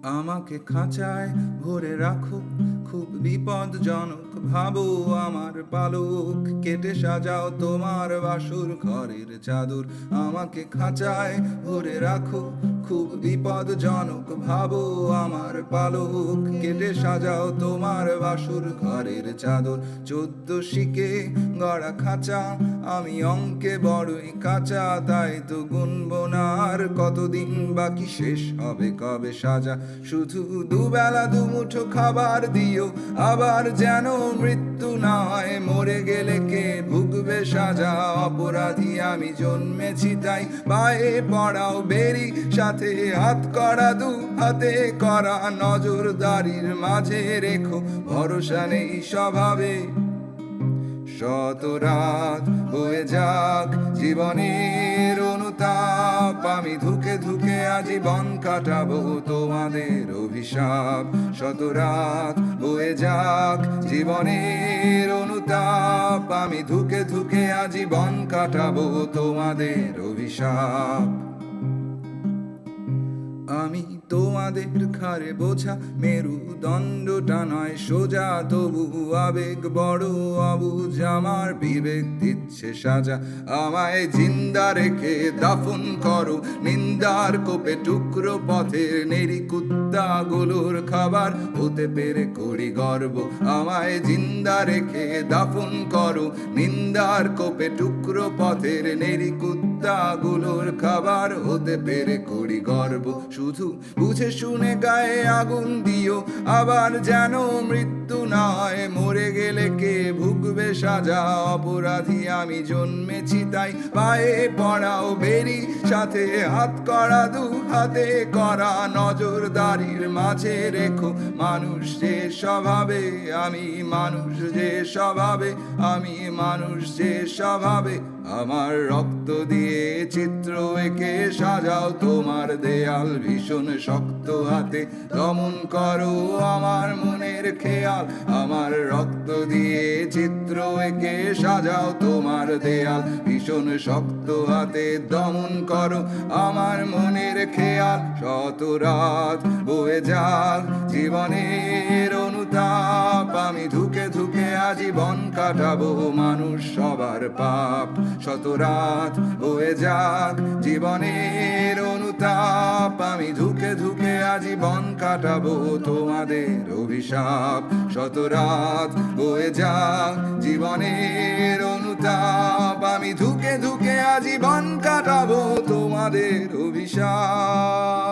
আমাকে খাঁচায় ভরে রাখো, খুব বিপদজনক ভাবো আমার পালক কেটে সাজাও তোমার বাসর ঘরের চাদর। আমাকে খাঁচায় ভরে রাখো, খুব বিপদজনক ভাবো আমার পালক কেটে সাজাও তোমার বাসর ঘরের চাদর। 14 শিকে গড়া খাঁচা, আমি অঙ্কে বড়ই কাঁচা, তাই তো গুনবো না আর কতদিন বাকি, শেষ হবে কবে সাজা। শুধু দুবেলা দুমুঠো খাবার দিও, আবার যেন মৃত্যু না হয়, মরে গেলে কে ভুগবে সাজা। অপরাধী আমি জন্মেছি তাই পায়ে পড়াও বেরি, সাথে হাত করা দু হাতে করা নজরদারির মাঝে রেখো ভরসা নেই স্বভাবে। শত রাত হয়ে যাক জীবনের অনুতাপ, আমি ধুকে ধুকে আজীবন কাটাবো তোমাদের অভিশাপ। শত রাত হয়ে যাক জীবনের অনুতাপ, আমি ধুকে ধুকে আজীবন কাটাবো তোমাদের অভিশাপ। আমি তোমাদের ঘাড়ে বোঝা, মেরুদণ্ডটা নয় সোজা, তবু আবেগ বড় অবুঝ, আমার বিবেক দিচ্ছে সাজা। আমায় জিন্দা রেখে দাফন করো নিন্দার কোপে, টুকরো পথের নেরি কুত্তাগুলোর খাবার হতে পেরে করি গর্ব। আমায় জিন্দা রেখে দাফন করো নিন্দার কোপে, টুকরো পথের নেরি কুত্তাগুলোর খাবার হতে পেরে করি গর্ব। শুধু বুঝে শুনে গায়ে আগুন দিও, আবার যেন মৃত্যু না হয়, মরে গেলে কে ভুগবে সাজা। অপরাধী আমি জন্মেছি তাই পায়ে পড়াও বেরি, সাথে হাত করা দু হাতে করা নজরদারির মাঝে রেখো মানুষ যে স্বভাবে। আমি মানুষ যে স্বভাবে, আমি মানুষ যে স্বভাবে। আমার রক্ত দিয়ে চিত্র এঁকে সাজাও তোমার দেয়াল, ভীষণ শক্ত হাতে দমন করো আমার মনের খেয়াল। আমার রক্ত দিয়ে চিত্র এঁকে সাজাও তোমার দেয়াল, ভীষণ শক্ত হাতে দমন করো আমার মনের খেয়াল। শত রাত বয়ে যাক জীবনের অনুতাপ, আমি ধুকে ধুকে আজীবন কাটাবো মানুষ সবার পাপ। শত রাত বয়ে যাক জীবনের অনুতাপ, আমি ধুকে ধুকে আজীবন কাটাবো তোমাদের অভিশাপ। শত রাত বয়ে যাক জীবনের অনুতাপ, আমি ধুকে ধুকে আজীবন কাটাবো তোমাদের অভিশাপ।